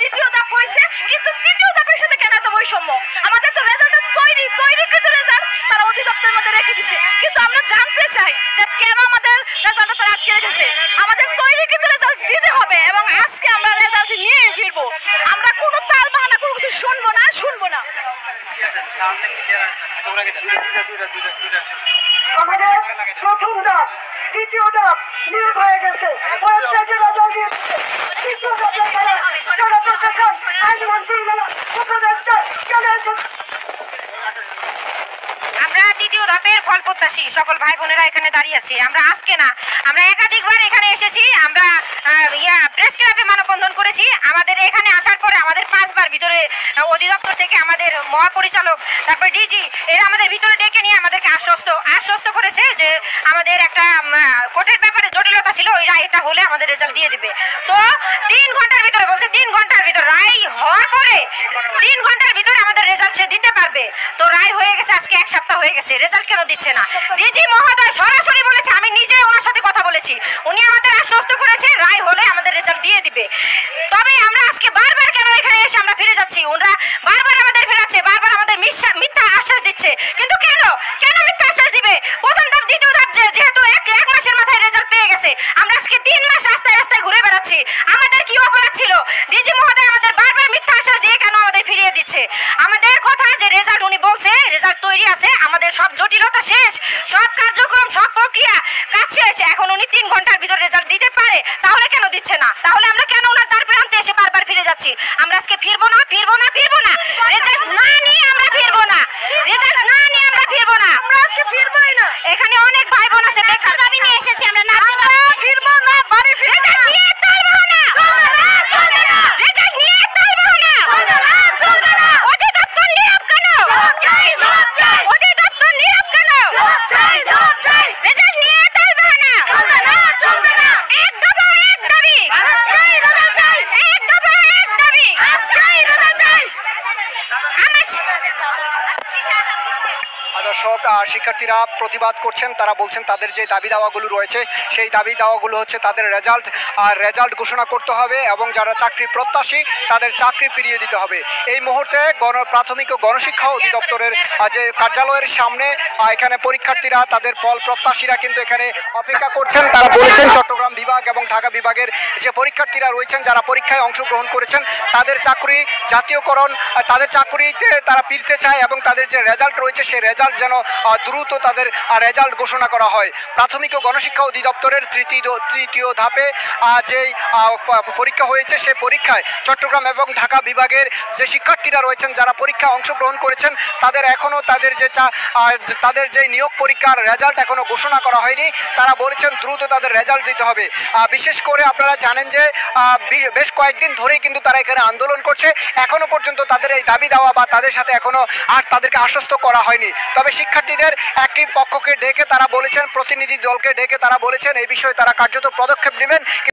দ্বিতীয় ধাপ হয়েছে, কিন্তু তৃতীয় ধাপের সাথে কেন এত বৈষম্য? আমাদের তো রেজাল্ট তৈরিকৃত রেজাল্ট তারা অধিদপ্তরের মধ্যে রেখে দিছে, কিন্তু আমরা জানতে চাই যে কেন আমাদের রেজাল্টটা তারা আটকে রেখেছে। আমাদের তৈরিকৃত রেজাল্ট দিতে হবে এবং আজকে আমরা রেজাল্ট নিয়ে ফিরবো। আমরা কোনো তাল বাহানা কোনো কিছু শুনবো না। আমাদের প্রথম ধাপ দ্বিতীয় ধাপ নিয়োগ হয়ে গেছে, ওয়েবসাইটে রেজাল্ট দিয়েছে। তৃতীয় ধাপে যারা প্রশাসন আইনমন্ত্রী উপদেষ্টা চলে এসেছে। আমরা দ্বিতীয় ধাপের ফল প্রত্যাশী সকল ভাই বোনেরা এখানে দাঁড়িয়ে আছি। আমরা আজকে না, আমরা একাধিকবার এখানে এসেছি। আমরা প্রেস ক্লাবে মানববন্ধন করেছি। আমাদের এখানে আসার পরে আমাদের 5 বার ভিতরে অধিদপ্তর থেকে আমাদের মহাপরিচালক, তারপর ডিজি, এরা আমাদের ভিতরে ডেকে নিয়ে আমাদেরকে আশ্বস্ত করেছে যে আমাদের একটা কোর্টের ব্যাপারে জটিলতা ছিল, ওই রায়টা হলে আমাদের রেজাল্ট দিয়ে দিবে। তো 3 ঘন্টার ভিতরে বলছে, 3 ঘন্টার ভিতরে রায় হওয়ার পরে 3 ঘন্টার ভিতরে আমাদের রেজাল্ট সে দিতে পারবে। তো রায় হয়ে গেছে, আজকে 1 সপ্তাহ হয়ে গেছে, রেজাল্ট কেন দিচ্ছে না? ডিজি মহোদয় সরাসরি বলেছে, আমি নিজে ওনার সাথে কথা বলেছি, উনি আমাদের আশ্বস্ত করেছে রায় হলে আমাদের রেজাল্ট দিয়ে দিবে। তবে আমরা আজকে বারবার কেন এখানে এসে আমরা ফিরে যাচ্ছি? ওনারা বারবার আমাদের ফেরাচ্ছে, বারবার আমাদের মিথ্যা আশ্বাস দিচ্ছে, কিন্তু কেন মিথ্যা আশ্বাস দিবে? প্রথম ধাপ দ্বিতীয় ধাপ যেহেতু এক মাসের মাথায় রেজাল্ট পেয়ে গেছে, আমরা আজকে 3 মাস রাস্তায় ঘুরে বেড়াচ্ছি। আমাদের কি অপরাধ ছিল? ডিজি মহোদয় আমাদের বারবার মিথ্যা আশ্বাস দিয়ে কেন আমাদের ফিরিয়ে দিচ্ছে? আমাদের কথা যে রেজাল্ট, উনি বলছে রেজাল্ট তৈরি আছে, আমাদের সব জটিলতা শেষ, সব কার্যক্রম, সব প্রক্রিয়া কাজ শেষ, এখন উনি 3 ঘন্টার ভিতর রেজাল্ট দিতে পারে, তাহলে কেন দিচ্ছে না? তাহলে আমরা কেন ওনার দ্বার প্রান্তে এসে বারবার ফিরে যাচ্ছি? আমরা আজকে ফিরবো না। রেজাল্ট না নিয়ে আমরা ফিরবো না। আমরা আজকে ফিরবোই না। এখানে অনেক ভাই বোন আছে, বেকার দাবি নিয়ে এসেছি, আমরা ফিরবো না। রেজাল্ট নিয়ে তালবো না। রেজাল্ট নিয়ে তালবো না। অধিদপ্তর নীরব কেন? অধিদপ্তর নীরব কেন? রেজাল্ট নিয়ে তালবো না। এক দফা এক দাবি। এক দফা এক দাবি। দর্শক, শিক্ষার্থীরা প্রতিবাদ করছেন। তারা বলছেন তাদের যে দাবি দাওয়াগুলো রয়েছে সেই দাবি দাওয়াগুলো হচ্ছে তাদের রেজাল্ট ঘোষণা করতে হবে এবং যারা চাকরি প্রত্যাশী তাদের চাকরি ফিরিয়ে দিতে হবে। এই মুহূর্তে প্রাথমিক ও গণশিক্ষা অধিদপ্তরের যে কার্যালয়ের সামনে এখানে পরীক্ষার্থীরা, তাদের ফল প্রত্যাশীরা কিন্তু এখানে অপেক্ষা করছেন। তারা বলেছেন চট্টগ্রাম বিভাগ এবং ঢাকা বিভাগের যে পরীক্ষার্থীরা রয়েছেন, যারা পরীক্ষায় অংশগ্রহণ করেছেন, তাদের চাকরি জাতীয়করণ, তাদের চাকরিতে তারা ফিরতে চায় এবং তাদের যে রেজাল্ট রয়েছে সেই রেজাল্ট যেন দ্রুত তাদের রেজাল্ট ঘোষণা করা হয়। প্রাথমিক ও গণশিক্ষা অধিদপ্তরের তৃতীয় ধাপে যেই পরীক্ষা হয়েছে সেই পরীক্ষায় চট্টগ্রাম এবং ঢাকা বিভাগের যে শিক্ষার্থীরা রয়েছেন, যারা পরীক্ষায় অংশগ্রহণ করেছেন, তাদের এখনও তাদের যে নিয়োগ পরীক্ষার রেজাল্ট এখনও ঘোষণা করা হয়নি। তারা বলেছেন দ্রুত তাদের রেজাল্ট দিতে হবে। বিশেষ করে আপনারা জানেন যে বেশ কয়েকদিন ধরেই কিন্তু তারা এখানে আন্দোলন করছে। এখনও পর্যন্ত তাদের এই দাবি দেওয়া বা তাদের সাথে এখনও তাদেরকে আশ্বস্ত করা হয়নি। তবে শিক্ষার্থীদের একটি পক্ষকে ডেকে তারা বলেছেন, প্রতিনিধি দলকে ডেকে তারা বলেছেন এই বিষয়ে তারা কার্যত পদক্ষেপ নেবেন।